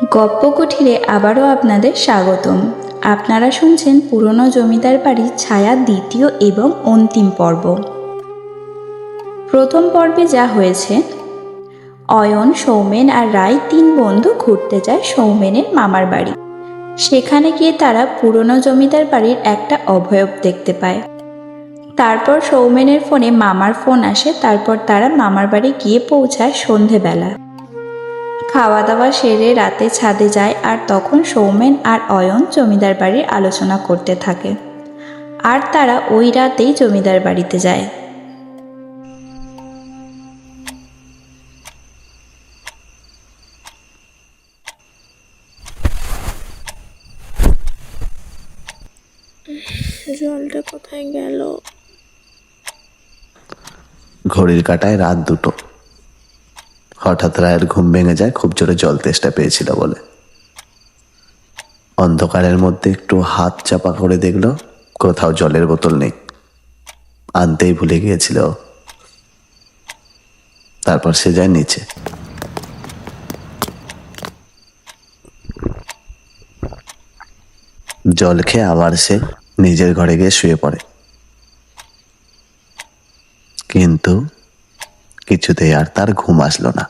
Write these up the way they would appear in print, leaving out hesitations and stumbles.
গপ্প কুঠিরে আবারও আপনাদের স্বাগতম। আপনারা শুনছেন পুরনো জমিদার বাড়ির ছায়া দ্বিতীয় এবং অন্তিম পর্ব। প্রথম পর্বে যা হয়েছে, অয়ন, সৌমেন আর রায় তিন বন্ধু ঘুরতে যায় সৌমেনের মামার বাড়ি। সেখানে গিয়ে তারা পুরনো জমিদার বাড়ির একটা অবয়ব দেখতে পায়। তারপর সৌমেনের ফোনে মামার ফোন আসে। তারপর তারা মামার বাড়ি গিয়ে পৌঁছায় সন্ধেবেলা। খাওয়া দাওয়া সেরে রাতে ছাদে যায়, আর তখন সৌমেন আর অয়ন জমিদার বাড়ির আলোচনা করতে থাকে। আর তারা ওই রাতেই জমিদার বাড়িতে যায়। জলটা কোথায় গেল? ঘড়ির কাঁটায় রাত 2টো। হঠাৎ রায়ের ঘুম ভেঙে যায় খুব জোরে জল তেষ্টা পেয়েছিল বলে। অন্ধকারের মধ্যে একটু হাত চাপা করে দেখল কোথাও জলের বোতল নেই, আনতেই ভুলে গিয়েছিল। তারপর সে যায় নিচে। জল খেয়ে আবার সে নিজের ঘরে গিয়ে শুয়ে পড়ে, কিন্তু কিছুতেই আর তার ঘুম আসলো না।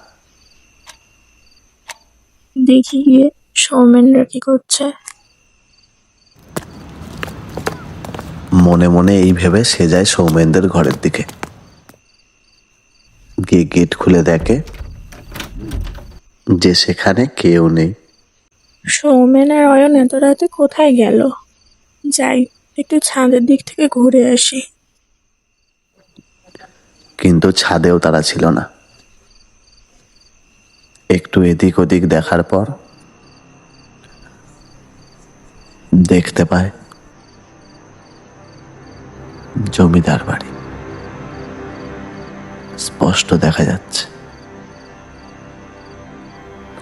দেখি গিয়ে সৌমেনরা কি করছে। মনে মনে এই ভেবে সে যায় সৌমেনদের ঘরের দিকে। গিয়ে গেট খুলে দেখে যে সেখানে কেউ নেই। সৌমেন আর অয়ন এত রাতে কোথায় গেল? যাই, একটু ছাদের দিক থেকে ঘুরে আসি। কিন্তু ছাদেও তারা ছিল না। একটু এদিক ওদিক দেখার পর দেখতে পায় জমিদার বাড়ি স্পষ্ট দেখা যাচ্ছে।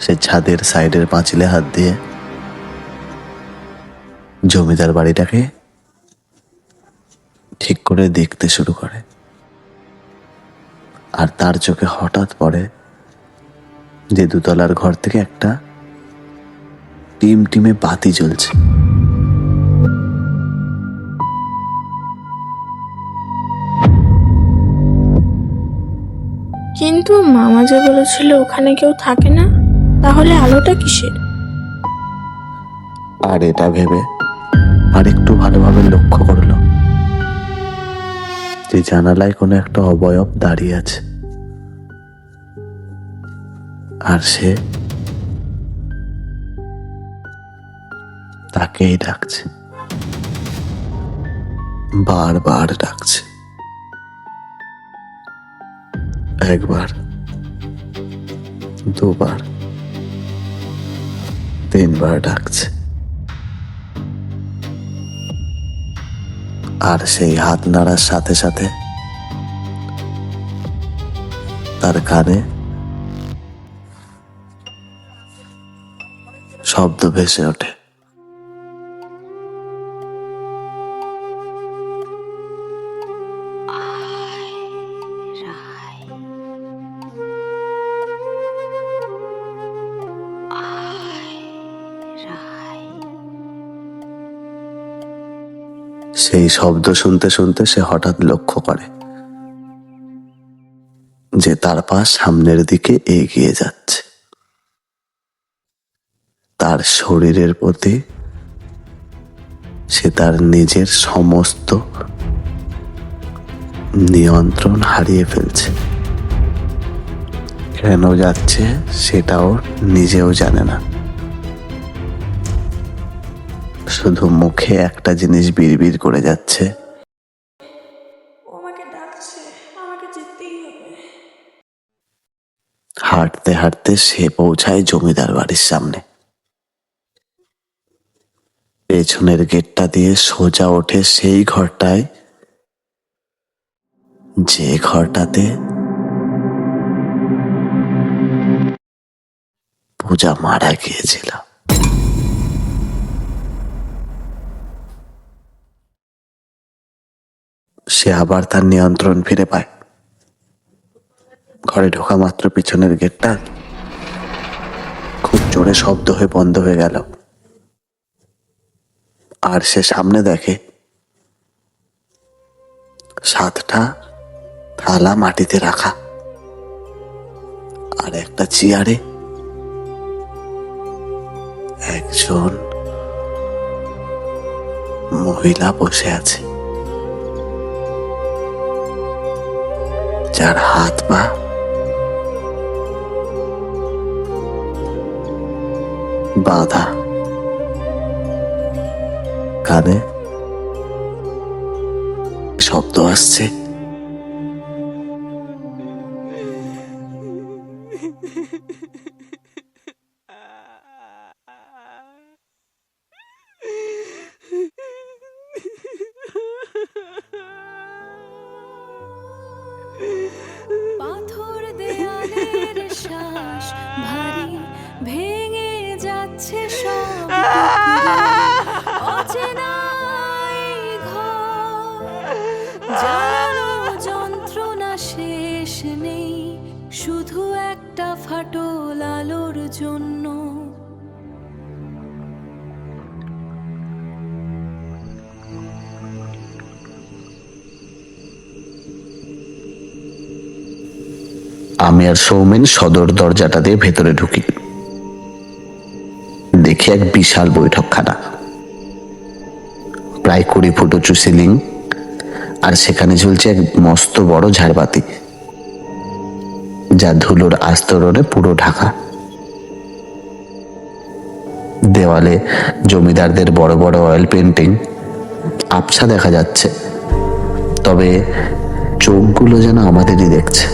সে ছাদের সাইডের পাঁচিলে হাত দিয়ে জমিদার বাড়িটাকে ঠিক করে দেখতে শুরু করে। আর তার চোখে হঠাৎ পড়ে যে দুতলার ঘর থেকে একটা টিমটিমে বাতি জ্বলছে। কিন্তু মামা যে বলেছিল ওখানে কেউ থাকে না, তাহলে আলোটা কিসের? আর এটা ভেবে আর একটু ভালোভাবে লক্ষ্য করলো যে জানালায় কোনো একটা অবয়ব দাঁড়িয়ে আছে, আর সে তাকেই ডাকছে, বারবার ডাকছে। একবার, দুবার, তিনবার ডাকছে। আর সেই হাত নাড়ার সাথে সাথে তার কানে শব্দ ভেসে ওঠে। সেই শব্দ শুনতে শুনতে সে হঠাৎ লক্ষ্য করে যে তার পা সামনের দিকে এগিয়ে যাচ্ছে। তার শরীরের প্রতি সে তার নিজের সমস্ত নিয়ন্ত্রণ হারিয়ে ফেলছে। কেন যাচ্ছে সেটাও নিজেও জানে না। শুধু মুখে একটা জিনিস বিড়বিড় করে যাচ্ছে, ও আমাকে ডাকছে, আমাকে যেতেই হবে। হাঁটতে হাঁটতে সে পৌঁছায় জমিদার বাড়ির সামনে। পেছনের গেটটা দিয়ে সোজা ওঠে সেই ঘরটায়, যে ঘরটাতে পূজা মারা গিয়েছিল। সে আবার তার নিয়ন্ত্রণ ফিরে পায়। ঘরে ঢোকা মাত্র পিছনের গেটটা খুব জোরে শব্দ হয়ে বন্ধ হয়ে গেল। আর সে সামনে দেখে 7টা থালা মাটিতে রাখা, আর একটা চেয়ারে একজন মহিলা বসে আছে, যার হাত পা বাঁধা, কানে শব্দ আসছে। পাথর দেয়ালের শ্বাস ভারী, ভেঙে যাচ্ছে সব টুকরো। অচেনা এই ঘর, জ্বালানো যন্ত্রণা শেষ নেই, শুধু একটা ফাটল আলোর জন্য। আমি আর সৌমেন সদর দরজাটা দিয়ে ভেতরে ঢুকি। দেখি এক বিশাল বৈঠকখানা, প্রায় 20 ফুট উঁচু সিলিং, আর সেখানে ঝুলছে এক মস্ত বড় ঝাড়বাতি, যা ধুলোর আস্তরণে পুরো ঢাকা। দেওয়ালে জমিদারদের বড় বড় অয়েল পেন্টিং আবছা দেখা যাচ্ছে, তবে চোখগুলো যেন আমাদেরই দেখছে।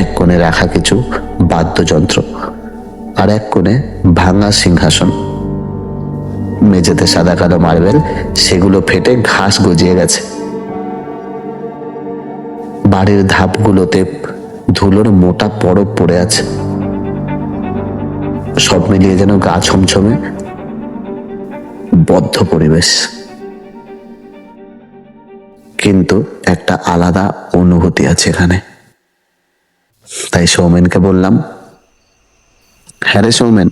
এক কোণে রাখা কিছু বাদ্যযন্ত্র, আর এক কোণে ভাঙা সিংহাসন। মেঝেতে সাদা কালো মার্বেল, সেগুলো ফেটে ঘাস গজিয়ে গেছে। বাড়ির ধাপগুলোতে ধুলোর মোটা পরব পড়ে আছে। সব মিলিয়ে যেন গা ছমছমে বদ্ধ পরিবেশ, কিন্তু একটা আলাদা অনুভূতি আছে এখানে। তাই সৌমেনকে বললাম, হ্যাঁ রে সৌমেন,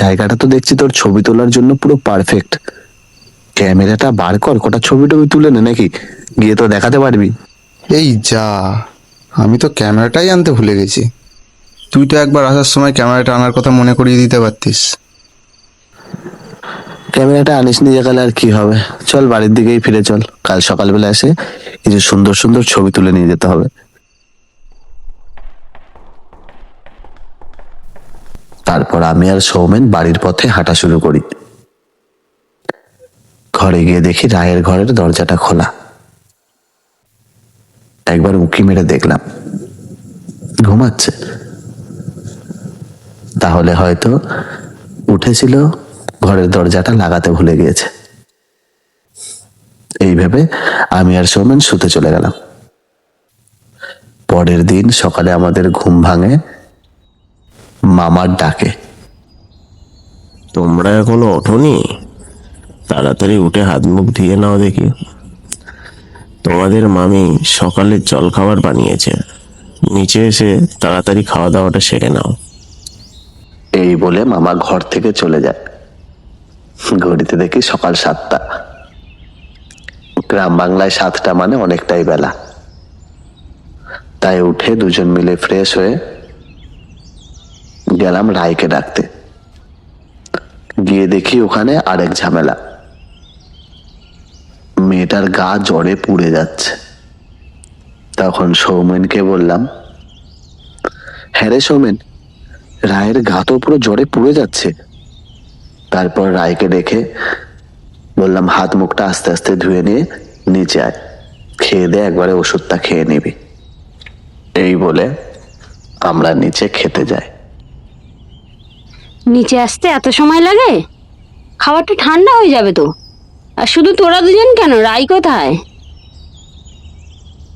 জায়গাটা তো দেখছি তোর ছবি তোলার জন্য পুরো পারফেক্ট। ক্যামেরাটা বার কর, কটা ছবি টবি তুলে নে, নাকি গিয়ে তো দেখাতে পারবি। এই যা, আমি তো ক্যামেরাটাই আনতে ভুলে গেছি। তুই তো একবার আসার সময় ক্যামেরাটা আনার কথা মনে করিয়ে দিতে পারতিস। ক্যামেরাটা আনিস নি যে, কাল আর কি হবে। চল বাড়ির দিকেই ফিরে চল, কাল সকালবেলা এসে কিছু সুন্দর সুন্দর ছবি তুলে নিয়ে যেতে হবে। তারপর আমি আর সৌমেন বাড়ির পথে হাঁটা শুরু করি। ঘরে গিয়ে দেখি রায়ের ঘরের দরজাটা খোলা। একবার উঁকি মেরে দেখলাম, ঘুমাচ্ছে। তাহলে হয়তো উঠেছিল, ঘরের দরজাটা লাগাতে ভুলে গিয়েছে। এই ভেবে আমি আর সৌমেন শুতে চলে গেলাম। পরের দিন সকালে আমাদের ঘুম ভাঙে মামার ডাকে। তোমরা এখনো ওঠোনি? তাড়াতাড়ি উঠে হাত মুখ ধুয়ে নাও দেখি। তোমাদের মামি সকালের জল খাবার বানিয়েছে, নিচে এসে তাড়াতাড়ি খাওয়া দাওয়াটা সেরে নাও। এই বলে মামা ঘর থেকে চলে যায়। ঘড়িতে দেখি সকাল 7টা। গ্রাম বাংলায় 7টা মানে অনেকটাই বেলা। তাই উঠে দুজন মিলে ফ্রেশ হয়ে গেলাম রায়কে ডাকতে। গিয়ে দেখি ওখানে আরেক ঝামেলা। মেয়েটার গা জ্বরে পুড়ে যাচ্ছে। তখন সৌমেনকে বললাম, হ্যাঁ রে সৌমেন, রায়ের গা তো পুরো জ্বরে পুড়ে যাচ্ছে। তারপর রায়কে ডেকে বললাম, হাত মুখটা আস্তে আস্তে ধুয়ে নিয়ে নিচে আয়, খেয়ে দে, একবারে ওষুধটা খেয়ে নিবি। এই বলে আমরা নিচে খেতে যাই। নিচে আসতে এত সময় লাগে? খাবারটা ঠান্ডা হয়ে যাবে তো। আর শুধু তোরা দুজন কেন? রাই কোথায়?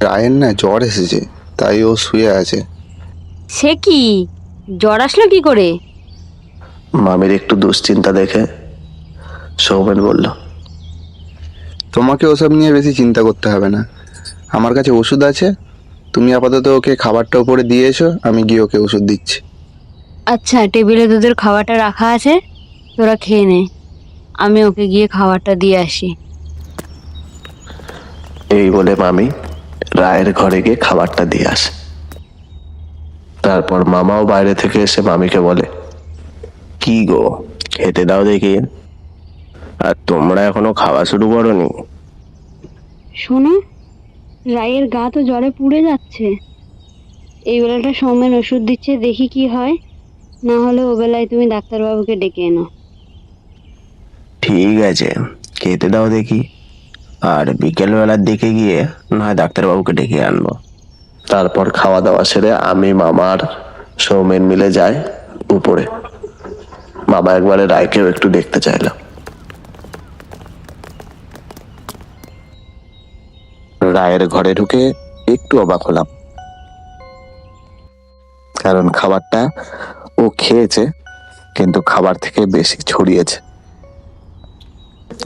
রায়ের না জ্বর এসেছে, তাই ও শুয়ে আছে। সে কি, জ্বর আসলো কি করে? মামির একটু দুশ্চিন্তা দেখে সৌমেন বলল, তোমাকে ওসব নিয়ে বেশি চিন্তা করতে হবে না, আমার কাছে ওষুধ আছে। তুমি আপাতত ওকে খাবারটা উপরে দিয়ে এসো, আমি গিয়ে ওকে ওষুধ দিচ্ছি। আচ্ছা, টেবিলে তোদের খাবারটা রাখা আছে, তোরা খেয়ে নে, আমি ওকে গিয়ে খাবারটা দিয়ে আসি। এই বলে মামি রায়ের ঘরে গিয়ে খাবারটা দিয়ে আসে। তারপর মামাও বাইরে থেকে এসে মামিকে বলে, কি গো, খেতে দাও দেখি। আর তোমরা এখনো খাওয়া শুরু করোনি? শোনো, রায়ের গা তো জ্বরে পুড়ে যাচ্ছে। এই বেলাটা সৌমেন ওষুধ দিচ্ছে, দেখি কি হয়। না হলে ও বেলায় তুমি ডাক্তারবাবুকে ডেকে এনো। ঠিক আছে, খেতে দাও দেখি। আর বিকেল বেলার দিকে গিয়ে না হয় ডাক্তারবাবুকে ডেকে আনবো। তারপর খাওয়া দাওয়া সেরে আমি, মামা আর সৌমেন মিলে যাই উপরে। মামা একবারে রায়কেও একটু দেখতে চাইলাম। রায়ের ঘরে ঢুকে একটু অবাক হলাম, কারণ খাবারটা ও খেয়েছে, কিন্তু খাবার থেকে বেশি ছড়িয়েছে।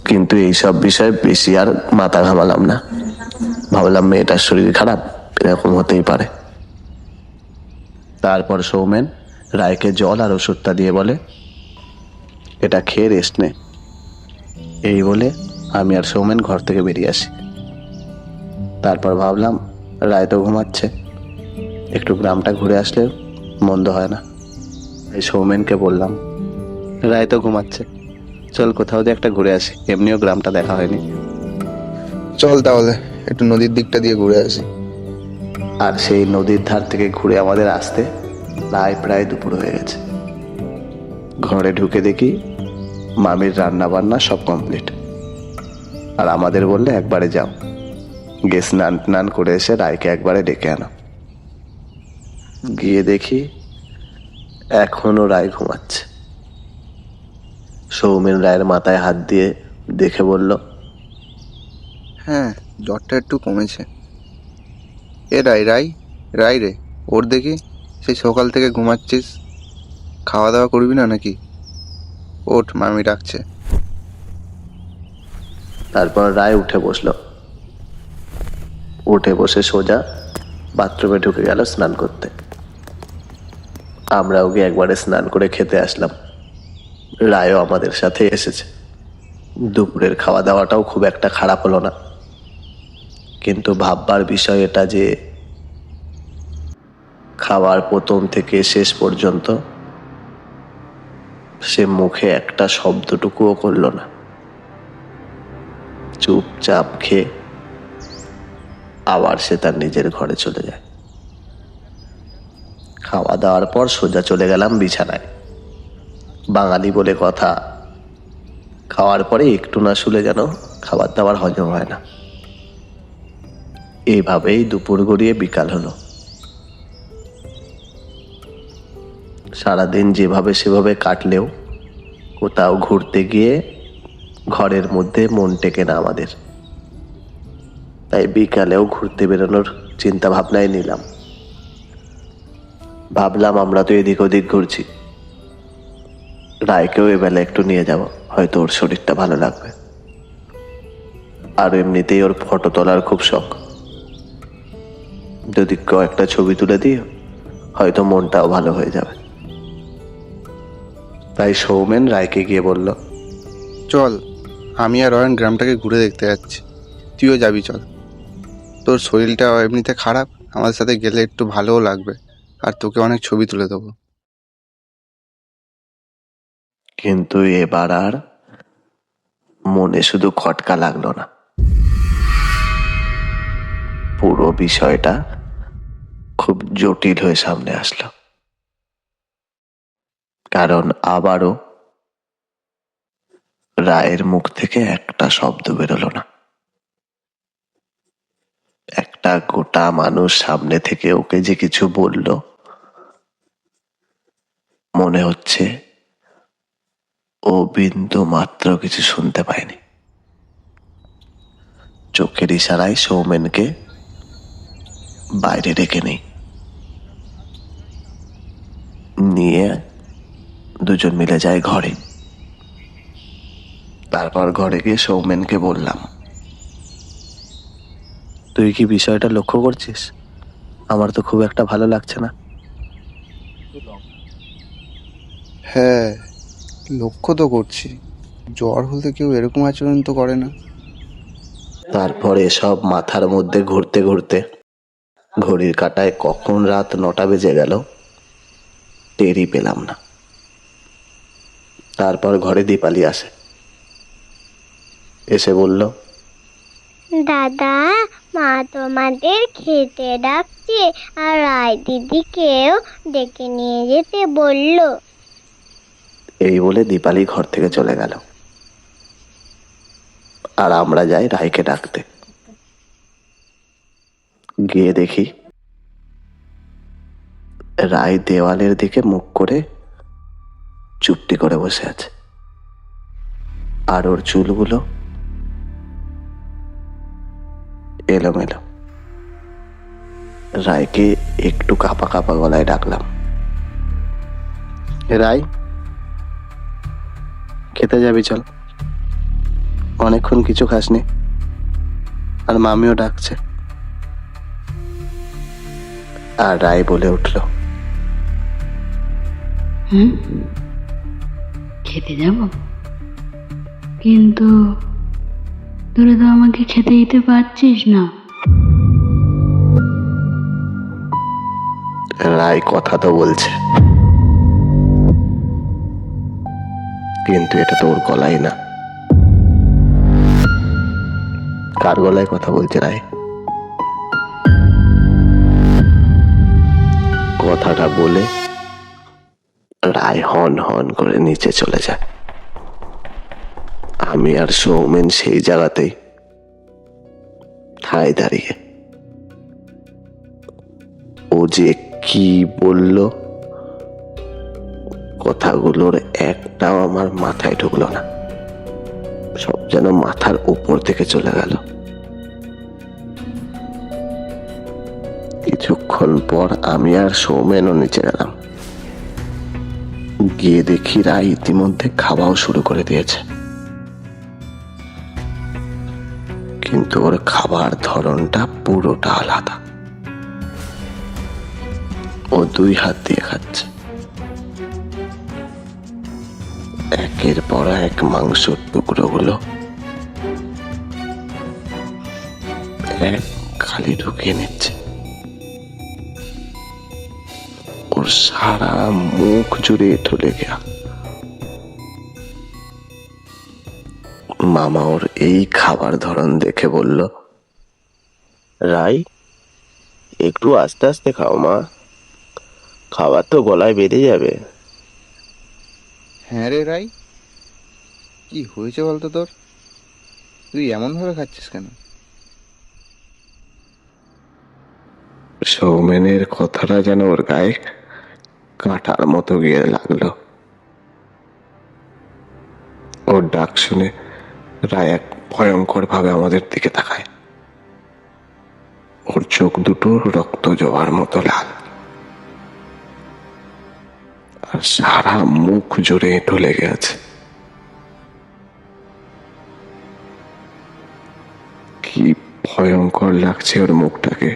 কিন্তু এইসব বিষয়ে বেশি আর মাথা ঘামালাম না। ভাবলাম মেয়েটার শরীর খারাপ, এরকম হতেই পারে। তারপর সৌমেন রায়কে জল আর ওষুধটা দিয়ে বলে, এটা খেয়ে রেস্ট নে। এই বলে আমি আর সৌমেন ঘর থেকে বেরিয়ে আসি। তারপর ভাবলাম রায় তো ঘুমাচ্ছে, একটু গ্রামটা ঘুরে আসলে মন্দ হয় না। এই সৌমেনকে বললাম, রায় তো ঘুমাচ্ছে, চল কোথাও দিয়ে একটা ঘুরে আসি, এমনিও গ্রামটা দেখা হয়নি। চল তাহলে একটু নদীর দিকটা দিয়ে ঘুরে আসি। আর সেই নদীর ধার থেকে ঘুরে আমাদের আসতে প্রায় দুপুর হয়ে গেছে। ঘরে ঢুকে দেখি মামির রান্না বান্না সব কমপ্লিট। আর আমাদের বললে একবারে যাও, গিয়ে স্নান টান করে এসে রায়কে একবারে ডেকে আনো। গিয়ে দেখি এখনো রায় ঘুমাচ্ছে। সৌমেন রায়ের মাথায় হাত দিয়ে দেখে বলল, হ্যাঁ, জ্বরটা একটু কমেছে। এ রাই রাই রাই রে, ওর দেখি, সেই সকাল থেকে ঘুমাচ্ছিস, খাওয়া দাওয়া করবি না নাকি? ওঠ, মামি ডাকছে। তারপর রায় উঠে বসলো। উঠে বসে সোজা বাথরুমে ঢুকে গেল স্নান করতে। আমরাও গিয়ে একবারে স্নান করে খেতে আসলাম। রায়ও আমাদের সাথে এসেছে। দুপুরের খাওয়া দাওয়াটাও খুব একটা খারাপ হলো না, কিন্তু ভাববার বিষয় এটা যে খাওয়ার প্রথম থেকে শেষ পর্যন্ত সে মুখে একটা শব্দটুকুও করলো না। চুপচাপ খেয়ে আবার সে তার নিজের ঘরে চলে যায়। খাওয়া দাওয়ার পর সোজা চলে গেলাম বিছানায়। বাঙালি বলে কথা, খাওয়ার পরে একটু না শুলে যেন খাবার দাবার হজম হয় না। এইভাবেই দুপুর গড়িয়ে বিকাল হলো। সারাদিন যেভাবে সেভাবে কাটলেও কোথাও ঘুরতে গিয়ে ঘরের মধ্যে মন টেকে না আমাদের। তাই বিকালেও ঘুরতে বেরোনোর চিন্তা ভাবনায় নিলাম। ভাবলাম আমরা তো এদিক ওদিক ঘুরছি, রায়কেও এবেলা একটু নিয়ে যাব, হয়তো ওর শরীরটা ভালো লাগবে। আর এমনিতেই ওর ফটো তোলার খুব শখ, যদি কয়েকটা ছবি তুলে দিই হয়তো মনটাও ভালো হয়ে যাবে। তাই সৌমেন রায়কে গিয়ে বলল, চল, আমি আর অয়ন গ্রামটাকে ঘুরে দেখতে যাচ্ছি, তুইও যাবি চল। তোর শরীরটা এমনিতে খারাপ, আমাদের সাথে গেলে একটু ভালোও লাগবে, আর তোকে অনেক ছবি তুলে দেবো। কিন্তু এবার আর মনে শুধু খটকা লাগলো না, পুরো বিষয়টা খুব জটিল হয়ে সামনে আসলো। কারণ আবারও রায়ের মুখ থেকে একটা শব্দ বেরোলো না। একটা গোটা মানুষ সামনে থেকে ওকে যে কিছু বলল, মনে হচ্ছে ও বিন্দু মাত্র কিছু শুনতে পায়নি। চোখের ইশারায় সৌমেনকে বাইরে ডেকে নিয়ে দুজন মিলে যায় ঘরে। তারপর ঘরে গিয়ে সৌমেনকে বললাম, তুই কি বিষয়টা লক্ষ্য করছিস? আমার তো খুব একটা ভালো লাগছে না। হ্যাঁ, লক্ষ্য তো করছি। জ্বর হলে কেউ এরকম আচরণ তো করে না। তারপরে সব মাথার মধ্যে ঘুরতে ঘুরতে ঘড়ির কাঁটায় কখন রাত 9টা বেজে গেল টেরই পেলাম না। তারপর ঘরে দীপালি আসে, এসে বলল, দাদা, মা তোমাদের খেতে ডাকছে আর রায় দিদিকেও ডেকে নিয়ে যেতে বললো। এই বলে দীপালি ঘর থেকে চলে গেল। আর আমরা যাই রায়কে ডাকতে। গিয়ে দেখি রায় দেওয়ালের দিকে মুখ করে চুপটি করে বসে আছে, আর ওর চুলগুলো এলোমেলো। রায়কে একটু কাঁপা কাঁপা গলায় ডাকলাম, রায়, খেতে যাবি চল, অনেকক্ষণ কিছু খাসনি, আর মামিও ডাকছে। আর রায় বলে উঠল, খেতে যাব, কিন্তু তোরা তো আমাকে খেতে দিতে পারছিস না। রায় কথা তো বলছে, কিন্তু এটা তো ওর গলাই না। কার গলায় কথা বলছে রায়? কথাটা বলে রায় হন হন করে নিচে চলে যায়। আমি আর সৌমেন সেই জায়গাতেই ঠায় দাঁড়িয়ে। ও যে কি বলল, কথাগুলোর একটাও আমার মাথায় ঢুকলো না, সব যেন মাথার উপর থেকে চলে গেল। কিছুক্ষণ পর আমি আর সৌমেনও নিচে গেলাম। গিয়ে দেখি রায় ইতিমধ্যে খাওয়াও শুরু করে দিয়েছে, কিন্তু ওর খাবার ধরনটা পুরোটা আলাদা। ও 2 হাত দিয়ে খাচ্ছে, একের পর এক মাংসের টুকরোগুলো এক খালি ঢুকিয়ে নিচ্ছে। ওর সারা মুখ জুড়ে ঢলে গেয়া। মামা ওর এই খাবার ধরন দেখে বলল, রাই, একটু আস্তে আস্তে খাও মা, খাবার তো গলায় বেঁধে যাবে। হ্যাঁ রে রাই, কি হয়েছে বলতো তোর? তুই এমনভাবে খাচ্ছিস কেন? সৌমেনের কথাটা যেন ওর গায়ে কাঁটার মতো গিয়ে লাগলো। ওর ডাক শুনে রায় এক ভয়ঙ্কর ভাবে আমাদের দিকে তাকায়। ওর চোখ দুটো রক্ত জবার মতো লাল, আর সারা মুখ জুড়ে ঢলে গেছে। কি ভয়ঙ্কর লাগছে ওর মুখটাকে।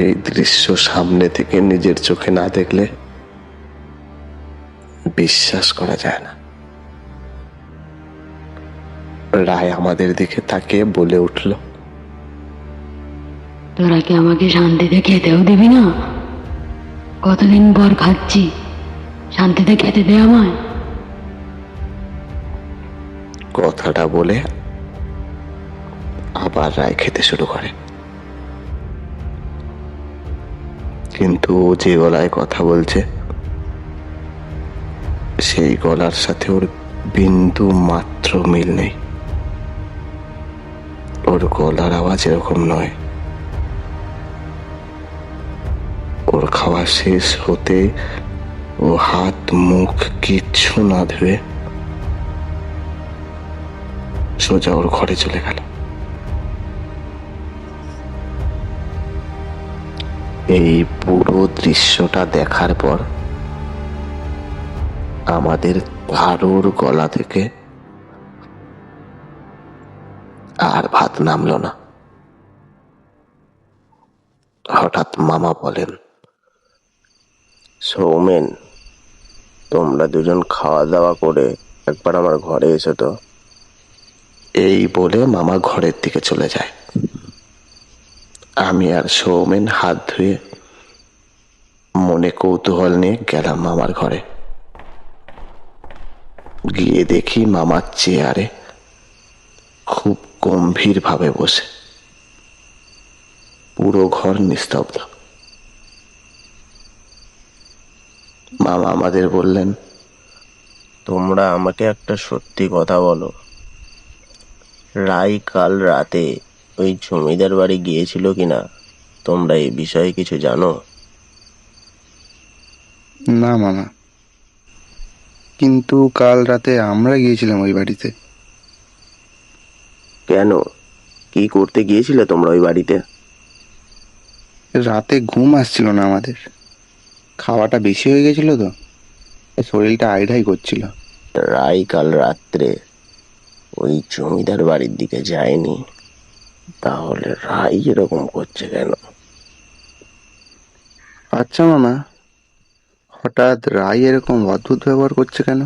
এই দৃশ্য সামনে থেকে নিজের চোখে না দেখলে বিশ্বাস করা যায় না। রায় আমাদের দিকে তাকিয়ে বলে উঠল, তোরা কি আমাকে শান্তিতে খেতেও দিবি না? কতদিন পর খাচ্ছি, শান্তিতে খেতে দে আমায়। কথাটা বলে আবার রায় খেতে শুরু করে, কিন্তু ও যে গলায় কথা বলছে সেই গলার সাথে ওর বিন্দু মাত্র মিল নেই। ওর গলার আওয়াজ এরকম নয়। ওর খাওয়া শেষ হতে ও হাত মুখ কিচ্ছু না ধুয়ে সোজা ওর ঘরে চলে গেল। এই পুরো দৃশ্যটা দেখার পর আমাদের কারোর গলা থেকে আর ভাত নামলো না। হঠাৎ মামা বলেন, সৌমেন, তোমরা দুজন খাওয়া দাওয়া করে একবার আমার ঘরে এসো তো। এই বলে মামা ঘরের দিকে চলে যায়। আমি আর সৌমেন হাত ধুয়ে মনে কৌতূহল নিয়ে গেলাম মামার ঘরে। গিয়ে দেখি মামার চেয়ারে খুব গম্ভীর ভাবে বসে। পুরো ঘর নিস্তব্ধ। মামা আমাদের বললেন, তোমরা আমাকে একটা সত্যি কথা বলো, রাই কাল রাতে ওই জমিদার বাড়ি গিয়েছিল কিনা? তোমরা এই বিষয়ে কিছু জানো? না মামা, কিন্তু কাল রাতে আমরা গিয়েছিলাম ওই বাড়িতে। কেন, কি করতে গিয়েছিলে তোমরা ওই বাড়িতে? রাতে ঘুম আসছিল না আমাদের, খাওয়াটা বেশি হয়ে গেছিল তো, শরীরটা আইঢাই করছিল। রাই কাল রাত্রে ওই জমিদার বাড়ির দিকে যায়নি, তাহলে রাই এরকম করছে কেন? আচ্ছা মামা, হঠাৎ রাই এরকম অদ্ভুত ব্যবহার করছে কেন?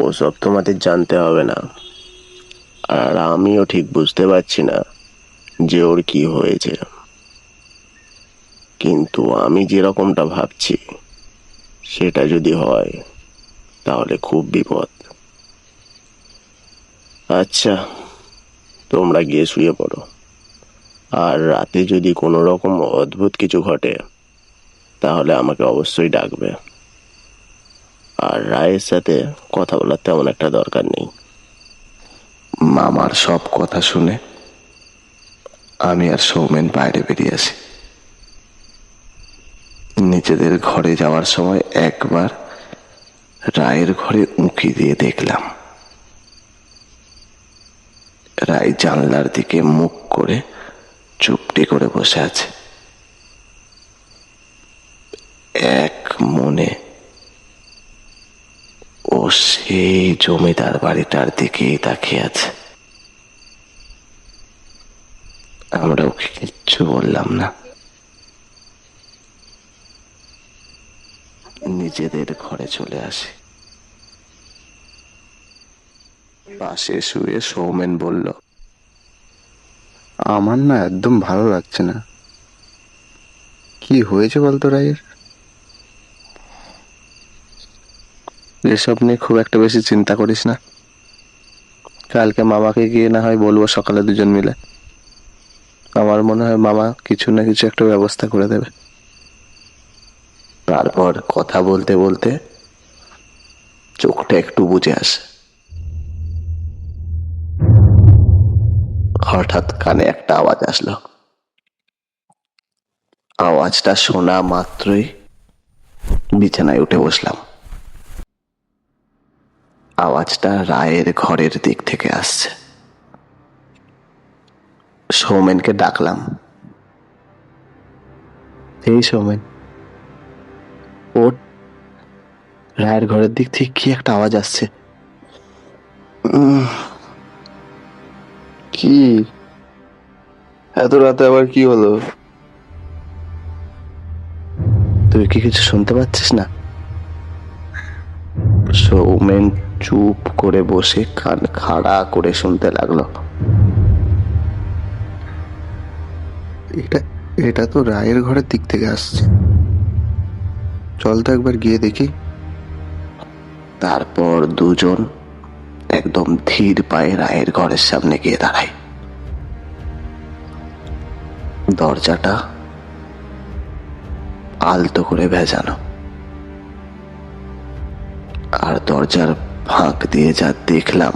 ওসব তোমাদের জানতে হবে না, আর আমিও ঠিক বুঝতে পারছি না যে ওর কি হয়েছে। কিন্তু আমি যেরকমটা ভাবছি সেটা যদি হয় তাহলে খুব বিপদ। আচ্ছা, তোমরা গিয়ে শুয়ে পড়ো, আর রাতে যদি কোনো রকম অদ্ভুত কিছু ঘটে তাহলে আমাকে অবশ্যই ডাকবে। আর রায়ের সাথে কথা বলার তেমন একটা দরকার নেই। মামার সব কথা শুনে আমি আর সৌমেন বাইরে বেরিয়ে আসি। নিজেদের ঘরে যাওয়ার সময় একবার রায়ের ঘরে উঁকি দিয়ে দেখলাম রায় জানলার দিকে মুখ করে চুপটি করে বসে আছে। এক মনে ও সেই জমিদার বাড়িটার দিকেই তাকিয়ে আছে। আমরা ওকে কিচ্ছু বললাম না। নিজেদের ঘরে চলে আসি। পাশে শুয়ে সৌমেন বলল, আমার না একদম ভালো লাগছে না। কি হয়েছে বলতো রায়ের? এসব নিয়ে খুব একটা বেশি চিন্তা করিস না। কালকে মামাকে গিয়ে না হয় বলবো সকালে দুজন মিলে। আমার মনে হয় মামা কিছু না কিছু একটা ব্যবস্থা করে দেবে। তারপর কথা বলতে বলতে চোখটা একটু বুজে আসে। হঠাৎ কানে একটা আওয়াজ আসলো। আওয়াজটা শোনা মাত্রই বিছানায় উঠে বসলাম। আওয়াজটা রায়ের ঘরের দিক থেকে আসছে। সৌমেনকে ডাকলাম, এই সৌমেন, ওঠ, রায়ের ঘরের দিক থেকে কি একটা আওয়াজ আসছে। কি এত রাতে আবার কি হলো? তুই কি কিছু শুনতে পাচ্ছিস না? সৌমেন চুপ করে বসে কান খাড়া করে শুনতে লাগলো। এটা এটা তো রায়ের ঘরের দিক থেকে আসছে। চল তো একবার গিয়ে দেখি। তারপর দুজন একদম ধীর পায়ে রায়ের ঘরের সামনে গিয়ে দাঁড়ায়। দরজাটা আলতো করে ভেজানো, আর দরজার ফাঁক দিয়ে যা দেখলাম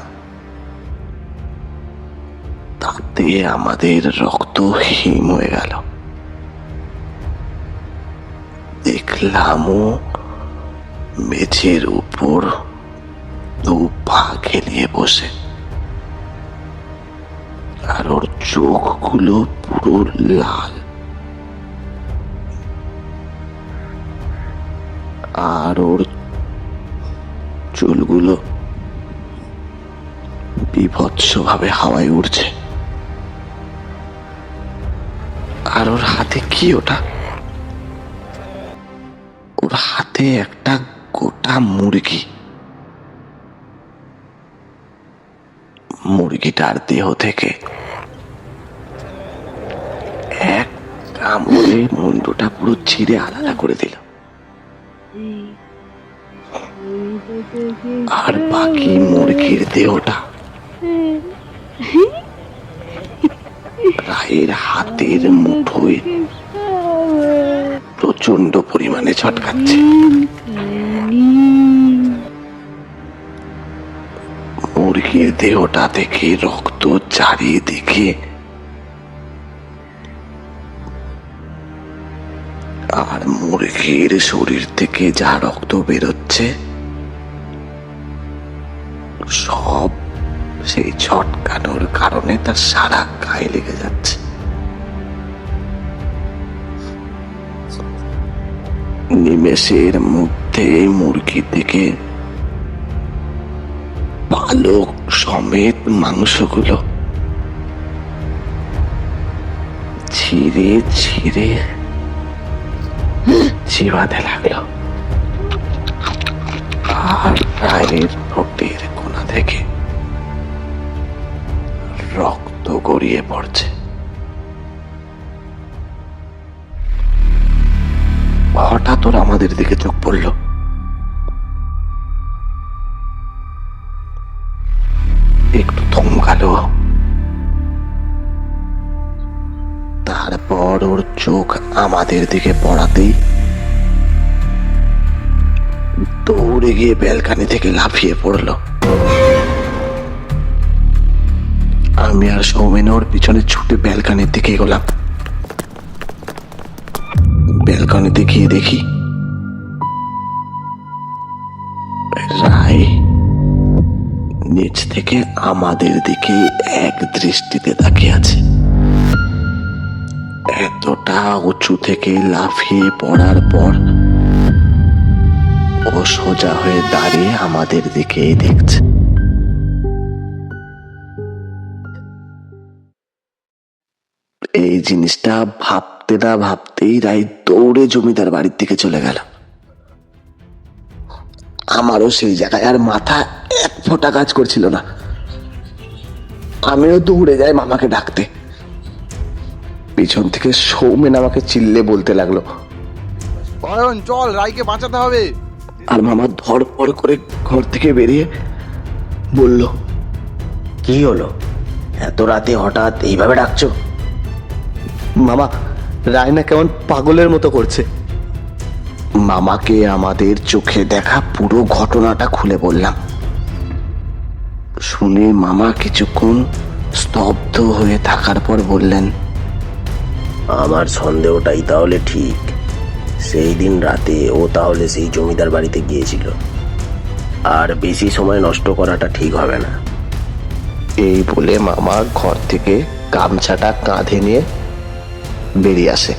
তাতে আমাদের রক্ত হিম হয়ে গেল। দেখলাম ও মেঝের উপর দু পা খেলিয়ে বসে, আর ওর চোখগুলো পুরো লাল, আর ওর চুলগুলো বীভৎসভাবে হাওয়ায় উড়ছে। আর ওর হাতে কি ওটা? ওর হাতে একটা গোটা মুরগি। মুরগিটার দেহ থেকে এক কামড়ে মুন্ডুটা পুরো ছিঁড়ে আলাদা করে দিল, আর বাকি মুরগির দেহটা রায়ের হাতের মুঠোয় প্রচন্ড পরিমাণে ছটকাচ্ছে। মুরগির দেহটা থেকে রক্ত চারিদিকে, আর মুরগির শরীর থেকে যা রক্ত বেরোচ্ছে সব সেই ছটকানোর কারণে তার সারা গায়ে লেগে যাচ্ছে। নিমেষের মধ্যে মুরগি থেকে পালক সমেত মাংসগুলো ছিঁড়ে ছিঁড়ে চিবাতে লাগলো, আর রায়ের ঠোঁটের কোণা থেকে রক্ত গড়িয়ে পড়ছে। হঠাৎ ওরা আমাদের দিকে চোখ পড়ল। একটু থমকালো, তারপর ওর চোখ আমাদের দিকে পড়াতেই দৌড়ে গিয়ে ব্যালকানি থেকে লাফিয়ে পড়ল। আমি আর সৌমেন ওর পিছনে ছুটে ব্যালকানির দিকে এগোলাম। ব্যালকানিতে গিয়ে দেখি রায় নিচ থেকে আমাদের দিকে এক দৃষ্টিতে তাকিয়ে আছে। এতটা উঁচু থেকে লাফিয়ে পড়ার পর ও সোজা হয়ে দাঁড়িয়ে আমাদের দিকেই দেখছে। এই জিনিসটা ভাবতে না ভাবতেই রায় দৌড়ে জমিদার বাড়ির দিকে চলে গেল। আমারও সেই জায়গায় আর মাথা এক ফোঁটা কাজ করছিল না। আমিও দৌড়ে যাই মামাকে ডাকতে। পিছন থেকে সৌমেন আমাকে চিল্লে বলতে লাগলো, অয়ন চল, রাইকে বাঁচাতে হবে। আর মামা ধড়পড় করে ঘর থেকে বেরিয়ে বলল, কি হলো? এত রাতে হঠাৎ এইভাবে ডাকছো? মামা, রায়না কেমন পাগলের মতো করছে। মামাকে আমাদের চোখে দেখা পুরো ঘটনাটা খুলে বললাম। শুনে মামা কিছুক্ষণ স্তব্ধ হয়ে থাকার পর বললেন, আমার সন্দেহটাই তাহলে ঠিক। সেই দিন রাতে ও তাহলে সেই জমিদার বাড়িতে গিয়েছিল, আর বেশি সময় নষ্ট করাটা ঠিক হবে না। এই বলে মামা ঘর থেকে গামছাটা কাঁধে নিয়ে বেরিয়ে আসে।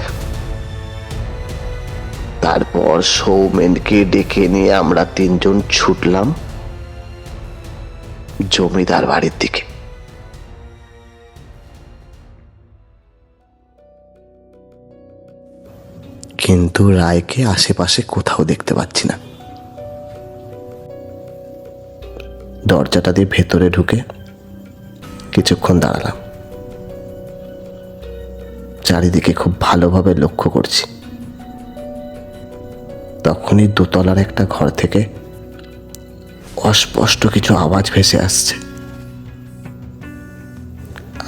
তারপর সৌমেনকে ডেকে নিয়ে আমরা তিনজন ছুটলাম জমিদার বাড়ির দিকে। কিন্তু রায়কে আশেপাশে কোথাও দেখতে পাচ্ছি না। দরজাটা দিয়ে ভেতরে ঢুকে কিছুক্ষণ দাঁড়ালাম। চারিদিকে খুব ভালোভাবে লক্ষ্য করছি। তখনই দোতলার একটা ঘর থেকে অস্পষ্ট কিছু আওয়াজ ভেসে আসছে।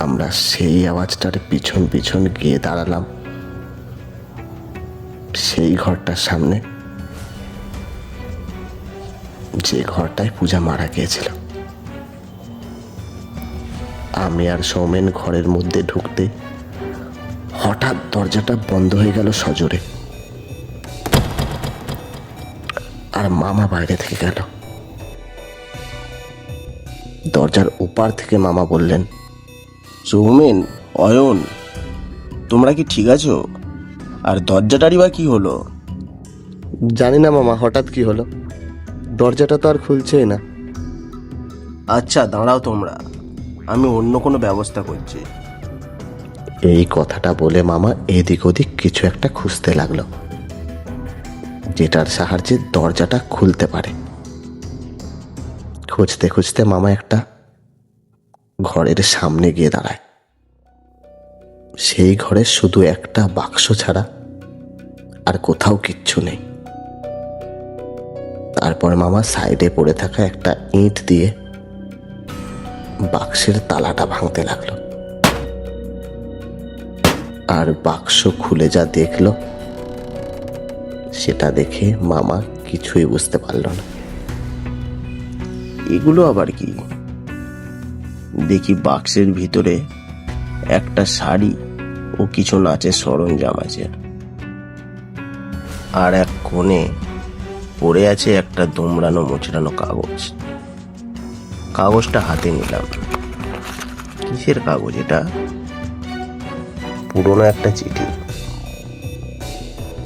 আমরা সেই আওয়াজটার পিছন পিছন গিয়ে দাঁড়ালাম সেই ঘরটার সামনে, যে ঘরটায় পূজা মারা গিয়েছিল। আমি আর সৌমেন ঘরের মধ্যে ঢুকতে হঠাৎ দরজাটা বন্ধ হয়ে গেল সজোরে, আর মামা বাইরে থেকে গেল। দরজার ওপার থেকে মামা বললেন, সৌমেন, অয়ন, তোমরা কি ঠিক আছো? আর দরজাটারই বা কি হলো? জানি না মামা, হঠাৎ কি হলো, দরজাটা তো আর খুলছেই না। আচ্ছা দাঁড়াও তোমরা, আমি অন্য কোনো ব্যবস্থা করছি। এই কথাটা বলে মামা এদিক ওদিক কিছু একটা খুঁজতে লাগলো। যেটার সাহায্যে দরজাটা খুলতে পারে। খুঁজতে খুঁজতে মামা একটা ঘরের সামনে গিয়ে দাঁড়ায়। সেই ঘরে শুধু একটা বাক্স ছাড়া আর কোথাও কিচ্ছু নেই। তারপর মামা সাইডে পড়ে থাকা একটা ইঁট দিয়ে বাক্সের তালাটা ভাঙতে লাগলো, আর বাক্স খুলে যা দেখলো সেটা দেখে মামা কিছুই বুঝতে পারল না। এগুলো আবার কি? দেখি বাক্সের ভিতরে একটা শাড়ি ও কিছু নাচের সরঞ্জাম আছে, আর এক কোণে পড়ে আছে একটা দুমড়ানো মুচড়ানো কাগজ। কাগজটা হাতে নিলাম। কিসের কাগজ এটা? পুরনো একটা চিঠি।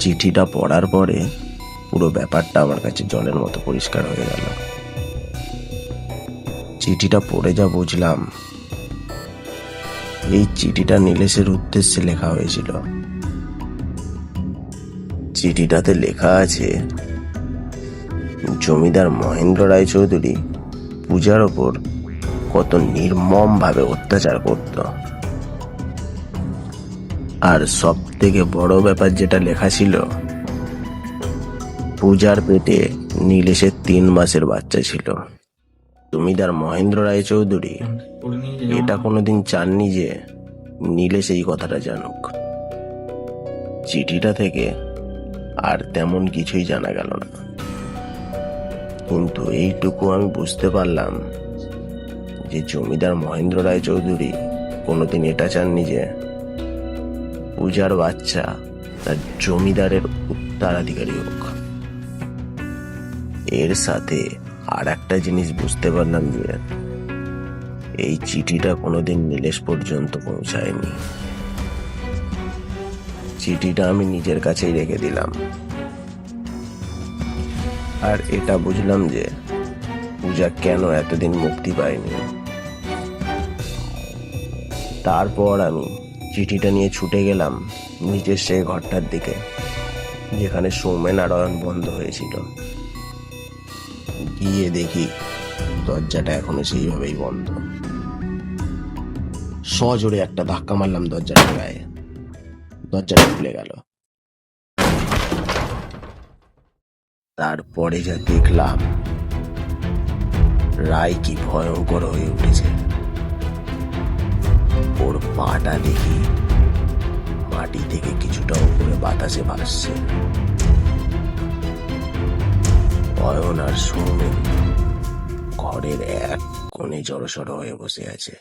চিঠিটা পড়ার পরে পুরো ব্যাপারটা আমার কাছে জলের মতো পরিষ্কার হয়ে গেল। চিঠিটা পড়ে যা বুঝলাম, এই চিঠিটা নীলেশের উদ্দেশ্যে লেখা হয়েছিল। চিঠিটাতে লেখা আছে, জমিদার মহেন্দ্র রায়চৌধুরী পূজার ওপর কত নির্মম ভাবে অত্যাচার করত। আর সব থেকে বড় ব্যাপার যেটা লেখা ছিল, পূজার পেটে নীলেশের 3 মাসের বাচ্চা ছিল। জমিদার মহেন্দ্র রায়চৌধুরী এটা কোনোদিন চাননি যে নীলেশ এই কথাটা জানুক। চিঠিটা থেকে আর তেমন কিছুই জানা গেল না, কিন্তু এইটুকু আমি বুঝতে পারলাম যে জমিদার মহেন্দ্র রায়চৌধুরী কোনোদিন এটা চাননি যে পূজার বাচ্চা তার জমিদারের উত্তরাধিকারী হোক। এর সাথে আর একটা জিনিস বুঝতে পারলাম যে এই চিঠিটা কোনোদিন নীলেশ পর্যন্ত পৌঁছায়নি। চিঠিটা আমি নিজের কাছেই রেখে দিলাম, আর এটা বুঝলাম যে পূজা কেন এতদিন মুক্তি পায়নি। তারপর আমি চিঠিটা নিয়ে ছুটে গেলাম নিজের সেই ঘরটার দিকে যেখানে সৌমেন আর অয়ন বন্ধ হয়েছিল। গিয়ে দেখি দরজাটা এখনো সেইভাবেই বন্ধ। সজোরে একটা ধাক্কা মারলাম দরজাটার গায়ে, দরজাটা খুলে গেল। তারপরে যা দেখলাম, রায় কি ভয়ঙ্কর হয়ে উঠেছে। ওর পাটা দেখি মাটি থেকে কিছুটা উপরে বাতাসে ভাসছে। অয়ন আর সৌমেন ঘরের এক কোণে জড়সড় হয়ে বসে আছে।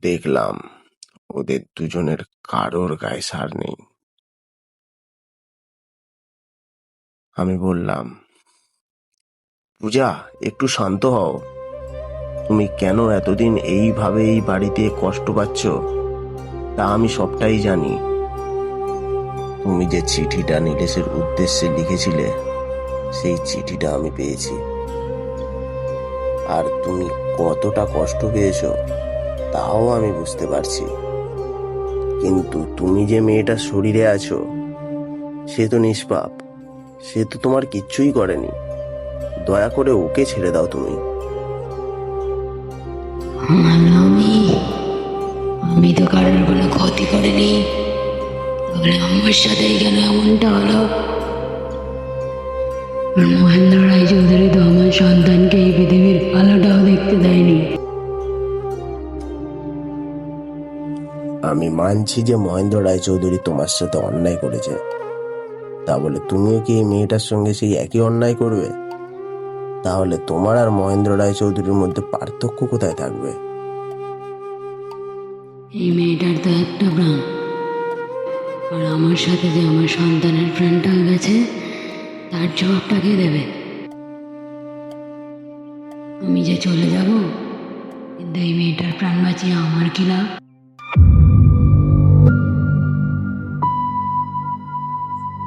দেখলাম ওদের দুজনের কারোর গায়ে সার নেই। আমি বললাম, পূজা, একটু শান্ত হও। তুমি কেন এতদিন এইভাবে এই বাড়িতে কষ্ট পাচ্ছ তা আমি সবটাই জানি। তুমি যে চিঠিটা নীলেশের উদ্দেশ্যে লিখেছিলে সেই চিঠিটা আমি পেয়েছি, আর তুমি কতটা কষ্ট পেয়েছো তাও আমি বুঝতে পারছি। কিন্তু তুমি যে মেয়েটার শরীরে আছো সে তো নিষ্পাপ, সে তো তোমার কিচ্ছুই করেনি। দয়া করে ওকে ছেড়ে দাও তুমি। আমি তো কারোর কোনো ক্ষতি করিনি, তাহলে আমার সাথেই কেন এমনটা হলো? মহেন্দ্র রায়চৌধুরী তো আমার সন্তানকে এই পৃথিবীর আলোটাও দেখতে দেয়নি। আমি মানছি যে মহেন্দ্র রায়চৌধুরী তোমার সাথে অন্যায় করেছে, তা বলে তুমিও কি এই মেয়েটার সঙ্গে সেই একই অন্যায় করবে? তাহলে তোমার আর মহেন্দ্র রায়চৌধুরীর মধ্যে পার্থক্য কোথায় থাকবে? এই মেয়েটার তো একটা প্রাণ, আর আমার সাথে যে আমার সন্তানের প্রাণটা গেছে তার জবাবটা কে দেবে? আমি যে চলে যাব, কিন্তু এই মেয়েটার প্রাণ বাঁচিয়ে আমার কি লাভ?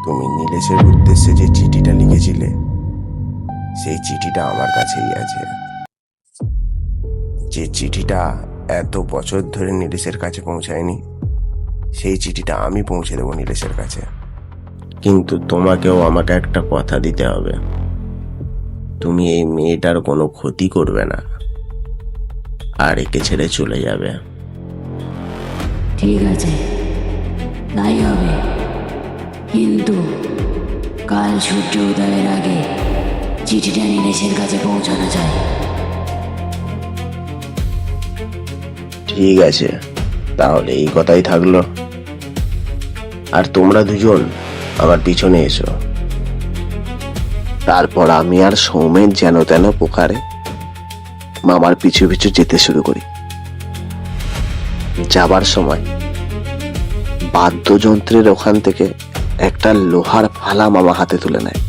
তুমি নীলেশের উদ্দেশ্যে যে চিঠিটা লিখেছিলে সেই চিঠিটা আমার কাছেই আছে। যে চিঠিটা এত বছর ধরে নীলেশের কাছে পৌঁছায়নি সেই চিঠিটা আমি পৌঁছে দেবো নীলেশের কাছে। কিন্তু তোমাকেও আমাকে একটা কথা দিতে হবে, তুমি এই মেয়েটার কোনো ক্ষতি করবে না আর একে ছেড়ে চলে যাবে। ঠিক আছে, তাই হবে, কিন্তু কাল সূর্য উদয়ের আগে চিঠিটা নীলেশের কাছে পৌঁছানো চাই। ঠিক আছে, তাহলে এই কথাই থাকলো। আর তোমরা দুজন আমার পিছনে এসো। তারপর আমি আর সৌমেন যেন তেন পোকারে মামার পিছু পিছু যেতে শুরু করি। যাবার সময় বাদ্যযন্ত্রের ওখান থেকে একটা লোহার ফালা মামা হাতে তুলে নেয়।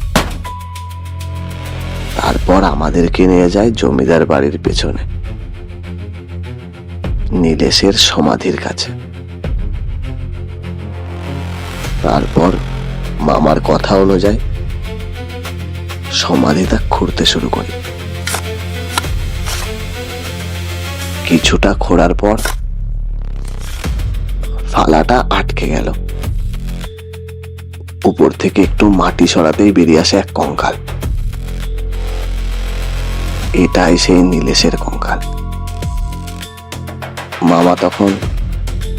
তারপর আমাদেরকে নিয়ে যায় জমিদার বাড়ির পেছনে নীলেশের সমাধির কাছে। তারপর মামার কথা অনুযায়ী সমাধিটা খুঁড়তে শুরু করি। কিছুটা খোঁড়ার পর ফালাটা আটকে গেল। উপর থেকে একটু মাটি সরাতেই বেরিয়ে আসে এক কঙ্কাল। এটাই সেই নীলেশের কঙ্কাল। মামা তখন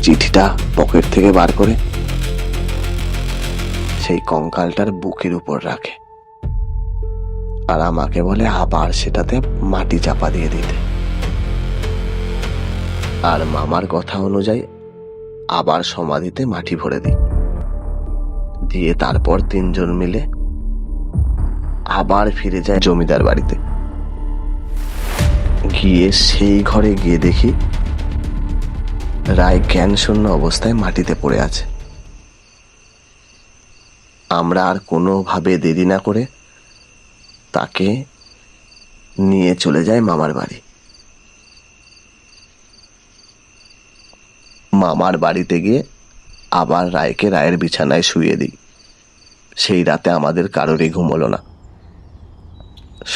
চিঠিটা পকেট থেকে বার করে সেই কঙ্কালটার বুকের উপর রাখে আর আমাকে বলে আবার সেটাতে মাটি চাপা দিয়ে দিতে। আর মামার কথা অনুযায়ী আবার সমাধিতে মাটি ভরে দিই, দিয়ে তারপর তিনজন মিলে আবার ফিরে যায় জমিদার বাড়িতে। গিয়ে সেই ঘরে গিয়ে দেখি রায় জ্ঞান শূন্য অবস্থায় মাটিতে পড়ে আছে। আমরা আর কোনোভাবে দেরি না করে তাকে নিয়ে চলে যায় মামার বাড়ি। মামার বাড়িতে গিয়ে আবার রায়কে রায়ের বিছানায় শুইয়ে দিই। সেই রাতে আমাদের কারোরই ঘুম হলো না।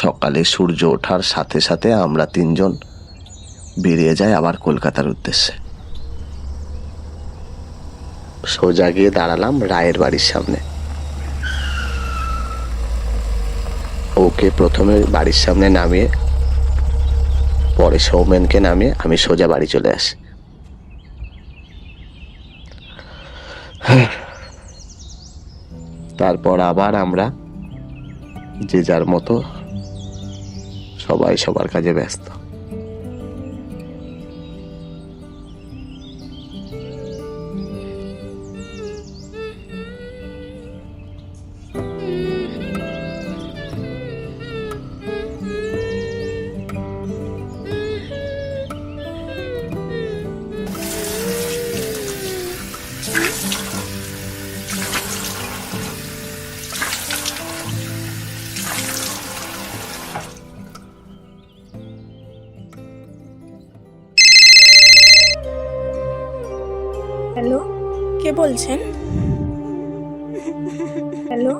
সকালে সূর্য ওঠার সাথে সাথে আমরা তিনজন বেরিয়ে যাই আবার কলকাতার উদ্দেশ্যে। সোজা গিয়ে দাঁড়ালাম রায়ের বাড়ির সামনে। ওকে প্রথমে বাড়ির সামনে নামিয়ে পরে সৌমেনকে নামিয়ে আমি সোজা বাড়ি চলে আসি। তারপর আবার আমরা যে যার মতো সবাই সবার কাজে ব্যস্ত। হ্যালো, কে বলছেন? হ্যালো,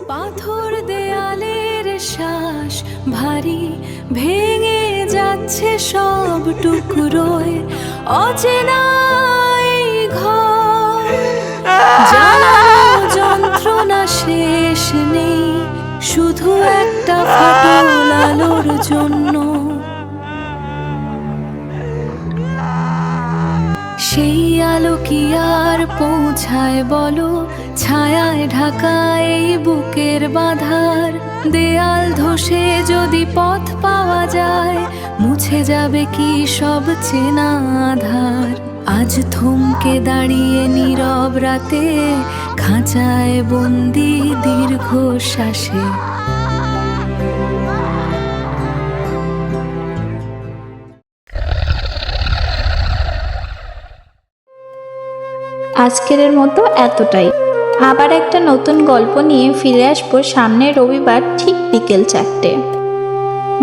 পাথর দেয়ালের শ্বাস ভারী ভেঙে যাচ্ছে সব টুকরোয়, অচেনা এই ঘর, জ্বালানো যন্ত্রণা শেষ নেই, শুধু একটা ফাটল আলোর জন্য। সেই আলো কি আর পৌঁছায় বলো, ছায়ায় ঢাকা এই বুকের বাঁধার দেয়াল ধসে যদি পথ পাওয়া যায়, মুছে যাবে কি সব চেনা আধার। আজ থমকে দাঁড়িয়ে নীরব রাতে, খাঁচায় বন্দি দীর্ঘ শ্বাসে। আজকের মতো এতটাই। আবার একটা নতুন গল্প নিয়ে ফিরে আসবো সামনের রবিবার ঠিক বিকেল 4টে।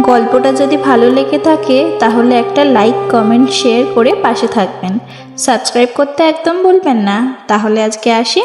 গল্পটা যদি ভালো লেগে থাকে তাহলে একটা লাইক, কমেন্ট, শেয়ার করে পাশে থাকবেন। সাবস্ক্রাইব করতে একদম ভুলবেন না। তাহলে আজকে আসি।